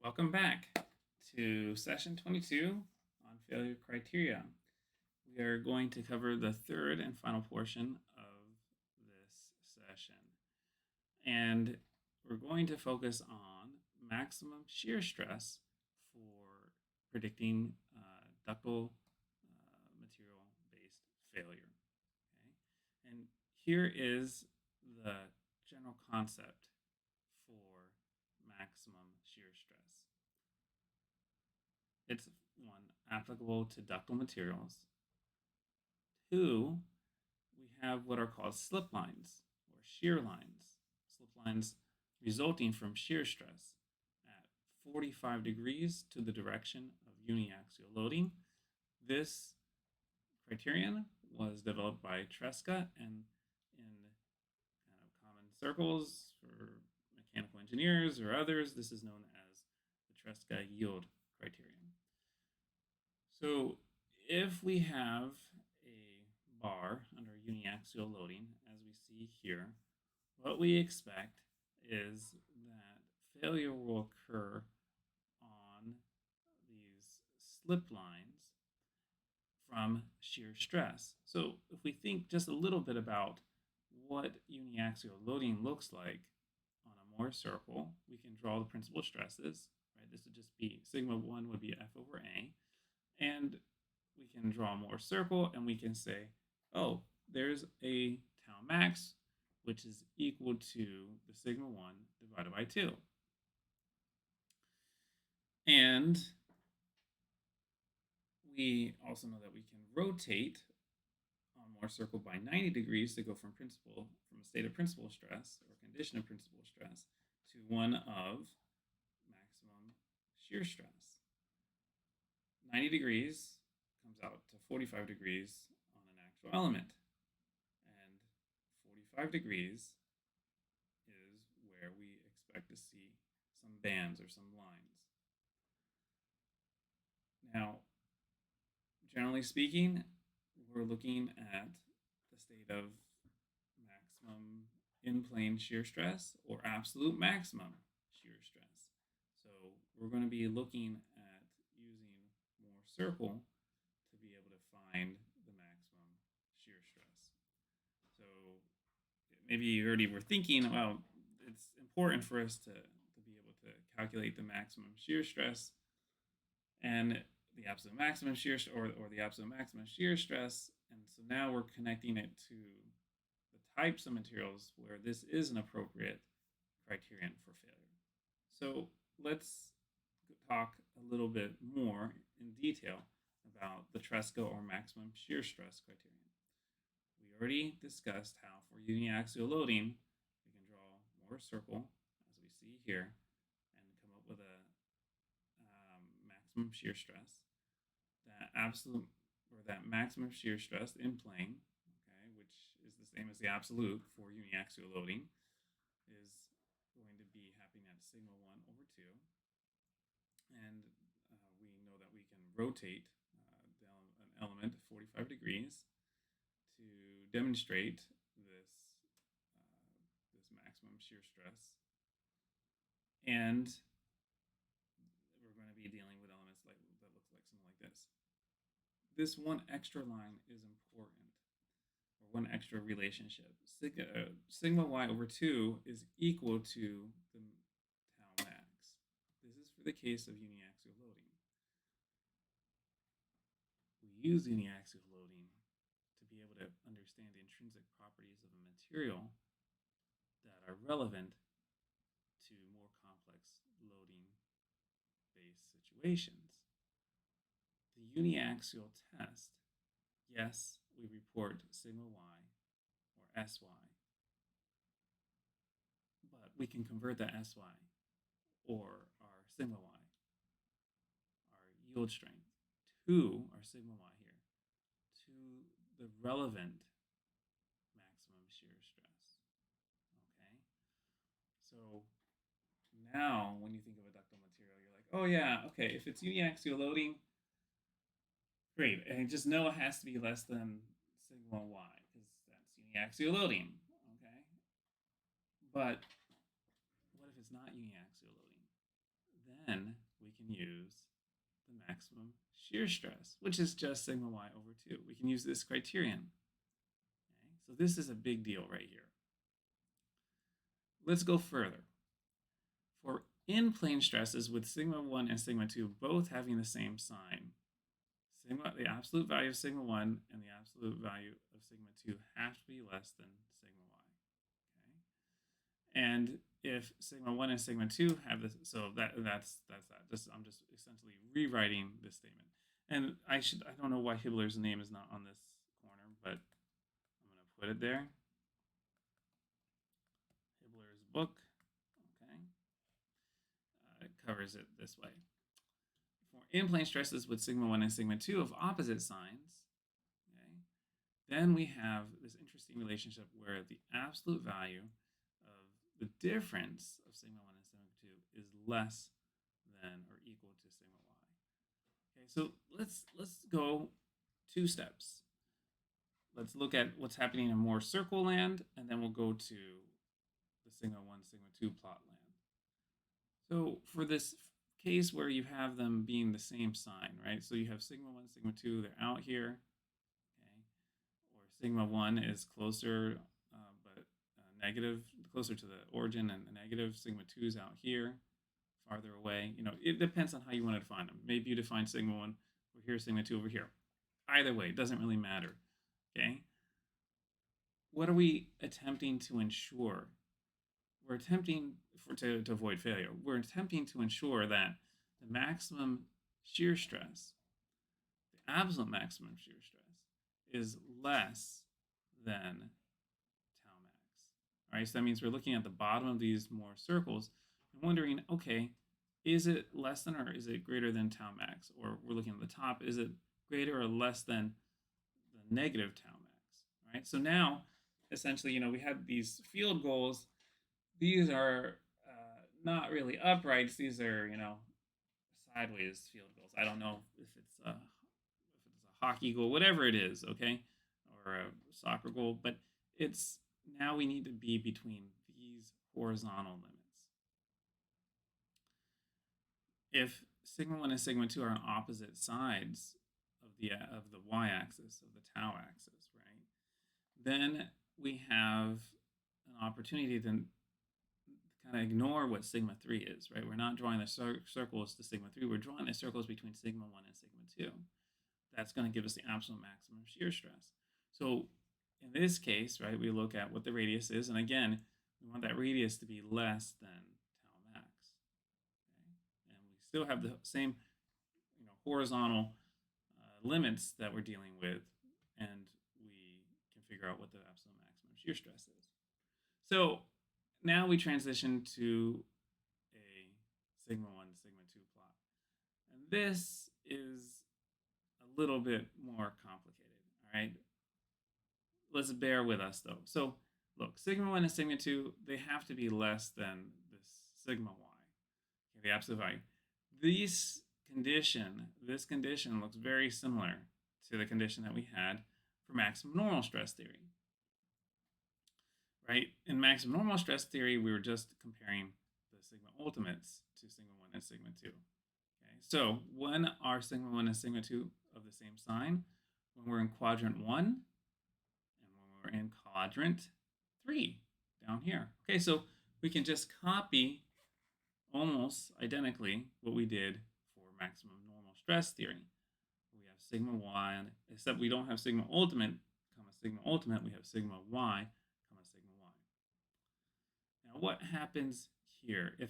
Welcome back to session 22 on failure criteria. We are going to cover the third and final portion of this session. And we're going to focus on maximum shear stress for predicting ductile material-based failure. Okay? And here is the general concept for maximum shear stress. It's one, applicable to ductile materials. Two, we have what are called slip lines or shear lines. Slip lines resulting from shear stress at 45 degrees to the direction of uniaxial loading. This criterion was developed by TResco and in kind of common circles for mechanical engineers or others, this is known as the TResco yield criterion. So if we have a bar under uniaxial loading, as we see here, what we expect is that failure will occur on these slip lines from shear stress. So if we think just a little bit about what uniaxial loading looks like on a Mohr circle, we can draw the principal stresses, right? This would just be sigma 1 would be F over A. And we can draw a Mohr circle and we can say, oh, there's a tau max, which is equal to the sigma 1 divided by 2. And we also know that we can rotate on Mohr circle by 90 degrees to go from a state of principal stress or condition of principal stress to one of maximum shear stress. 90 degrees comes out to 45 degrees on an actual element. And 45 degrees is where we expect to see some bands or some lines. Now, generally speaking, we're looking at the state of maximum in-plane shear stress or absolute maximum shear stress. So we're going to be looking at using Mohr circle to be able to find the maximum shear stress. So maybe you already were thinking, well, it's important for us to be able to calculate the maximum shear stress and the absolute maximum shear or the absolute maximum shear stress. And so now we're connecting it to the types of materials where this is an appropriate criterion for failure. So let's talk a little bit more in detail about the TResco or maximum shear stress criterion. We already discussed how for uniaxial loading, we can draw a Mohr circle, as we see here, and come up with a maximum shear stress. That absolute or that maximum shear stress in plane, okay, which is the same as the absolute for uniaxial loading, is going to be happening at sigma 1 over 2. And we know that we can rotate an element 45 degrees to demonstrate this maximum shear stress. And we're going to be dealing with elements that looks like something like this. This one extra line is important, or one extra relationship. Sigma y over 2 is equal to the tau max. This is for the case of uniaxial loading. We use uniaxial loading to be able to understand the intrinsic properties of a material that are relevant to more complex loading-based situations. The uniaxial test, yes, we report sigma y or sy, but we can convert the sy or our sigma y, our yield strength, to our sigma y here, to the relevant maximum shear stress. Okay, so now when you think of a ductile material, you're like, oh yeah, okay, if it's uniaxial loading, great, and just know it has to be less than sigma y, because that's uniaxial loading, okay? But what if it's not uniaxial loading? Then can use the maximum shear stress, which is just sigma y over 2. We can use this criterion. Okay? So this is a big deal right here. Let's go further. For in-plane stresses with sigma 1 and sigma 2 both having the same sign, the absolute value of sigma 1 and the absolute value of sigma 2 have to be less than sigma y. Okay? And if sigma 1 and sigma 2 have this, so that's that. I'm just essentially rewriting this statement. And I don't know why Hibbler's name is not on this corner, but I'm going to put it there. Hibbler's book. Okay. It covers it this way. For in-plane stresses with sigma 1 and sigma 2 of opposite signs, okay, then we have this interesting relationship where the absolute value of the difference of sigma 1 and sigma 2 is less than or equal to sigma y. Okay, so let's go 2 steps. Let's look at what's happening in more circle land, and then we'll go to the sigma 1, sigma 2 plot land. So for this case where you have them being the same sign, right? So you have sigma 1, sigma 2, they're out here, okay? Or sigma 1 is closer, but negative, closer to the origin and the negative. Sigma 2 is out here, farther away. You know, it depends on how you want to define them. Maybe you define sigma 1 over here, sigma 2 over here. Either way, it doesn't really matter, okay? What are we attempting to ensure? We're attempting to avoid failure. We're attempting to ensure that the maximum shear stress, the absolute maximum shear stress, is less than tau max. All right, so that means we're looking at the bottom of these more circles and wondering, okay, is it less than or is it greater than tau max? Or we're looking at the top, is it greater or less than the negative tau max? All right, so now essentially, you know, we had these field goals. These are not really uprights. These are, you know, sideways field goals. I don't know if it's a hockey goal, whatever it is, okay, or a soccer goal, but it's now we need to be between these horizontal limits. If sigma 1 and sigma 2 are on opposite sides of the y-axis, of the tau axis, right, then we have an opportunity to kind of ignore what sigma 3 is, right? We're not drawing the circles to sigma 3. We're drawing the circles between sigma 1 and sigma 2. That's going to give us the absolute maximum shear stress. So in this case, right, we look at what the radius is. And again, we want that radius to be less than tau max. Okay? And we still have the same, you know, horizontal limits that we're dealing with. And we can figure out what the absolute maximum shear stress is. So now we transition to a sigma 1, sigma 2 plot. And this is a little bit more complicated, all right? Let's bear with us, though. So look, sigma 1 and sigma 2, they have to be less than this sigma y, okay, the absolute value. This condition looks very similar to the condition that we had for maximum normal stress theory. Right? In maximum normal stress theory, we were just comparing the sigma ultimates to sigma 1 and sigma 2. Okay? So when are sigma 1 and sigma 2 of the same sign? When we're in quadrant 1 and when we're in quadrant 3 down here. Okay, so we can just copy almost identically what we did for maximum normal stress theory. We have sigma y, except we don't have sigma ultimate, we have sigma y, sigma y. Now, what happens here if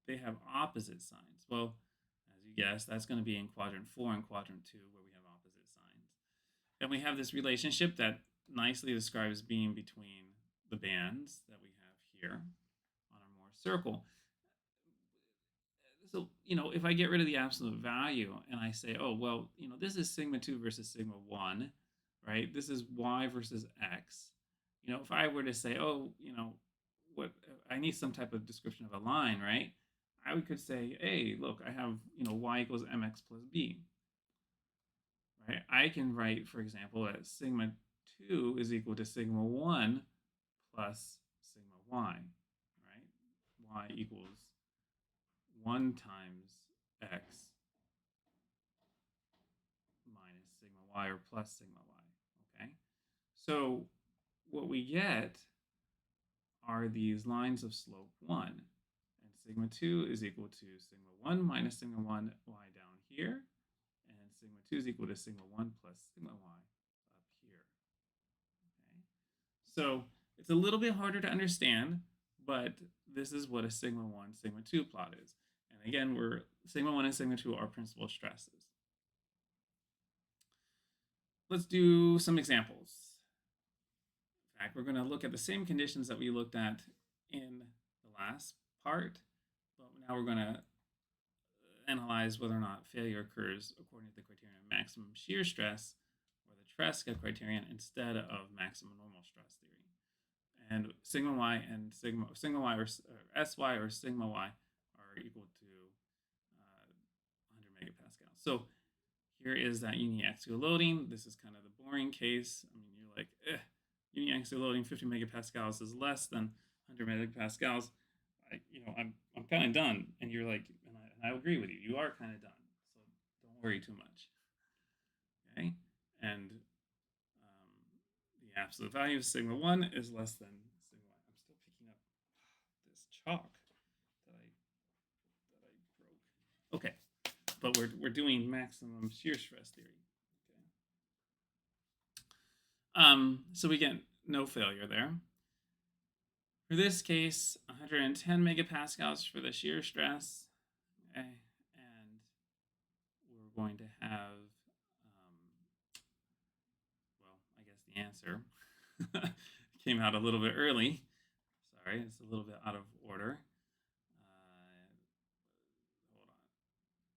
they have opposite signs? Well, as you guessed, that's going to be in quadrant 4 and quadrant 2, where we have opposite signs. And we have this relationship that nicely describes being between the bands that we have here on our Moore circle. So, you know, if I get rid of the absolute value and I say, oh, well, you know, this is sigma 2 versus sigma 1, right? This is y versus x. You know, if I were to say, oh, you know, what I need some type of description of a line, right? I could say, hey, look, I have, you know, y equals mx plus b, right? I can write, for example, that sigma 2 is equal to sigma 1 plus sigma y, right? Y equals 1 times x minus sigma y or plus sigma y, okay? So what we get are these lines of slope 1. And sigma 2 is equal to sigma 1 minus sigma 1 y down here. And sigma 2 is equal to sigma 1 plus sigma y up here. Okay? So it's a little bit harder to understand, but this is what a sigma 1, sigma 2 plot is. And again, sigma 1 and sigma 2 are principal stresses. Let's do some examples. In fact, we're going to look at the same conditions that we looked at in the last part, but now we're going to analyze whether or not failure occurs according to the criterion of maximum shear stress or the TResco criterion instead of maximum normal stress theory. And sigma y and sigma y or sy or sigma y are equal to 100 megapascals. So here is that uniaxial loading. This is kind of the boring case. I mean, you're like, uniaxial loading 50 megapascals is less than 100 megapascals. I'm kind of done. And you're like, and I agree with you. You are kind of done. So don't worry too much. Okay. And the absolute value of sigma 1 is less than sigma y. I'm still picking up this chalk that I broke. Okay. But we're doing maximum shear stress theory. Okay. So we get no failure there. For this case, 110 megapascals for the shear stress. Okay. And we're going to have, well, I guess the answer came out a little bit early. Sorry, it's a little bit out of order. Hold on.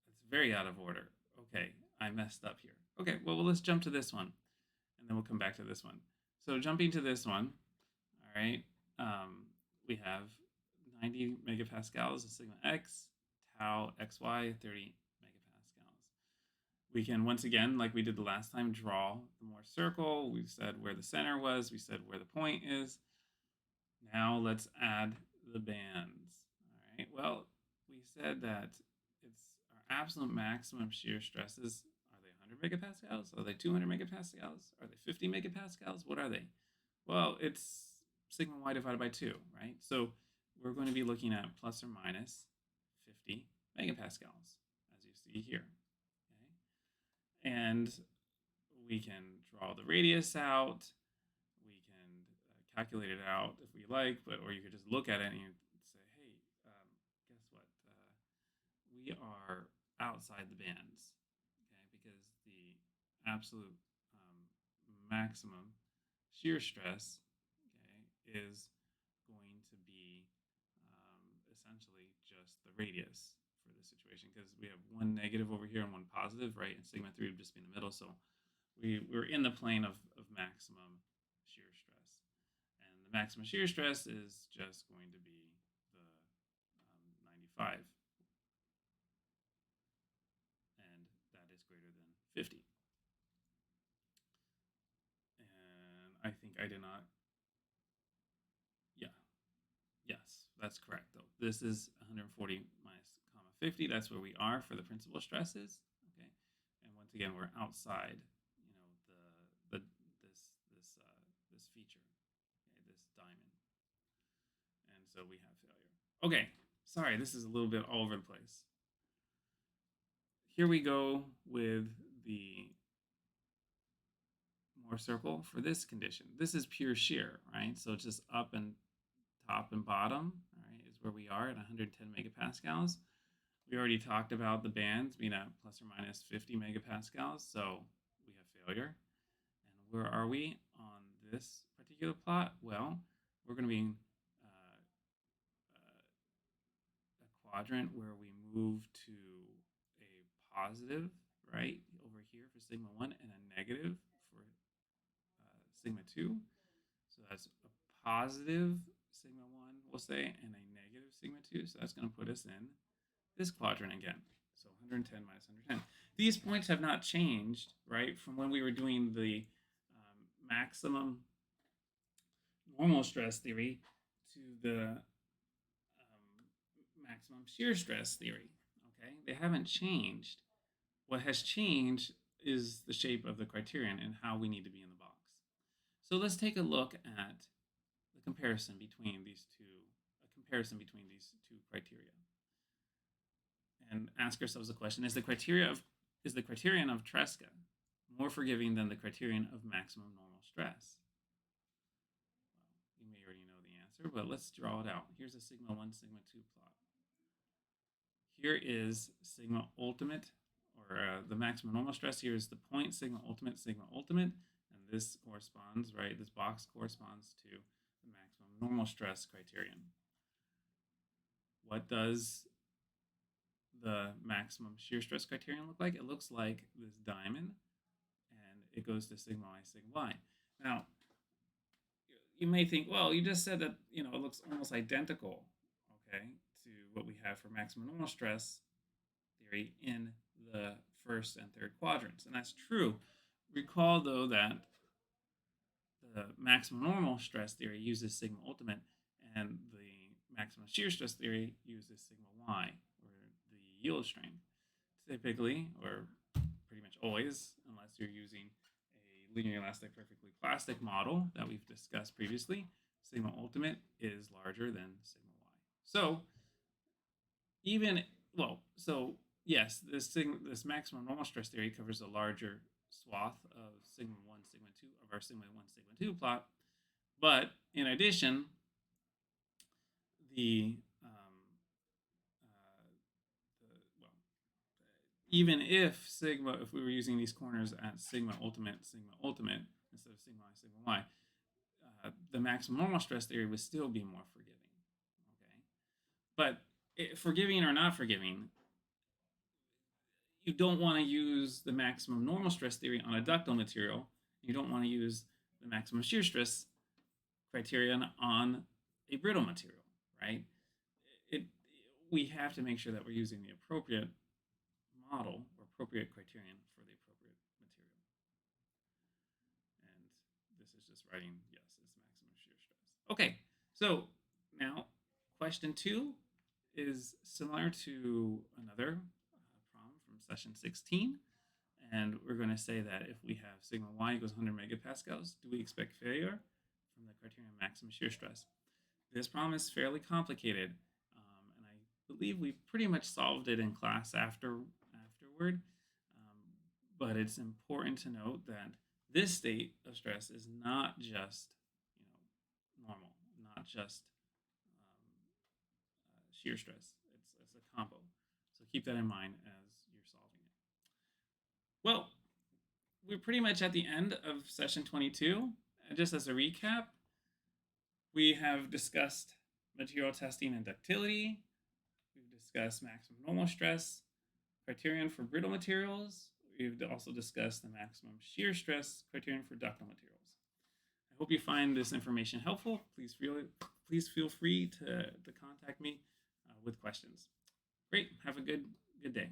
It's very out of order. Okay, I messed up here. Okay, well, let's jump to this one, and then we'll come back to this one. So jumping to this one, all right, we have 90 megapascals of sigma x, tau xy, 30 megapascals. We can, once again, like we did the last time, draw the Mohr circle. We said where the center was. We said where the point is. Now let's add the bands. All right, well, we said that it's our absolute maximum shear stresses. Are they 100 megapascals? Are they 200 megapascals? Are they 50 megapascals? What are they? Well, it's sigma y divided by 2, right? So we're going to be looking at plus or minus 50 megapascals, as you see here. Okay? And we can draw the radius out. We can calculate it out if we like, or you could just look at it and you say, hey, guess what? We are outside the bands, okay? Because the absolute maximum shear stress, okay, is going to be essentially just the radius for this situation, because we have one negative over here and one positive, right? And sigma 3 would just be in the middle. So we're in the plane of maximum shear stress. And the maximum shear stress is just going to be the 95. And that is greater than 50. And I think I did not. Yeah. Yes, that's correct, though. This is 140 minus comma 50. That's where we are for the principal stresses. Okay. And once again, we're outside, this feature, okay, this diamond. And so we have failure. Okay, sorry, this is a little bit all over the place. Here we go with the Mohr circle for this condition. This is pure shear, right? So it's just up and top and bottom, all right, is where we are at 110 megapascals. We already talked about the bands being at plus or minus 50 megapascals, so we have failure. And where are we on this particular plot? Well, we're going to be in a quadrant where we move to a positive, right, over here for sigma 1 and a negative for sigma 2. So that's a positive sigma 1, we'll say, and a negative sigma 2. So that's going to put us in this quadrant again. So 110 minus 110. These points have not changed, right, from when we were doing the maximum normal stress theory to the maximum shear stress theory. Okay, They haven't changed. What has changed is the shape of the criterion and how we need to be in the box. So let's take a look at the comparison between these two, criteria, and ask ourselves the question: is the criterion of TResco more forgiving than the criterion of maximum normal stress? Well, you may already know the answer, but let's draw it out. Here's a sigma 1, sigma 2 plot. Here is sigma ultimate, or the maximum normal stress. Here is the point, sigma ultimate, and this corresponds, right? This box corresponds to the maximum normal stress criterion. What does the maximum shear stress criterion look like? It looks like this diamond, and it goes to sigma I, sigma y. Now, you may think, well, you just said that, it looks almost identical, okay, to what we have for maximum normal stress theory in the first and third quadrants, and that's true. Recall, though, that the maximum normal stress theory uses sigma ultimate, and the maximum shear stress theory uses sigma y, or the yield strength. Typically, or pretty much always, unless you're using a linear elastic perfectly plastic model that we've discussed previously, sigma ultimate is larger than sigma y. So yes, this maximum normal stress theory covers a larger swath of sigma 1, sigma 2 of our sigma 1, sigma 2 plot. But in addition, even if we were using these corners at sigma ultimate, instead of sigma I, sigma y, the maximum normal stress theory would still be more forgiving. Okay, but forgiving or not forgiving, you don't want to use the maximum normal stress theory on a ductile material. You don't want to use the maximum shear stress criterion on a brittle material, right? We have to make sure that we're using the appropriate model or appropriate criterion for the appropriate material. And this is just writing, yes, it's maximum shear stress. Okay, so now question 2 is similar to another problem from session 16. And we're going to say that if we have sigma y equals 100 megapascals, do we expect failure from the criterion of maximum shear stress? This problem is fairly complicated, and I believe we pretty much solved it in class afterward. But it's important to note that this state of stress is not just normal, not just shear stress. It's a combo. So keep that in mind as you're solving it. Well, we're pretty much at the end of session 22. And just as a recap, we have discussed material testing and ductility. We've discussed maximum normal stress, criterion for brittle materials. We've also discussed the maximum shear stress criterion for ductile materials. I hope you find this information helpful. Please feel free to contact me with questions. Great. Have a good day.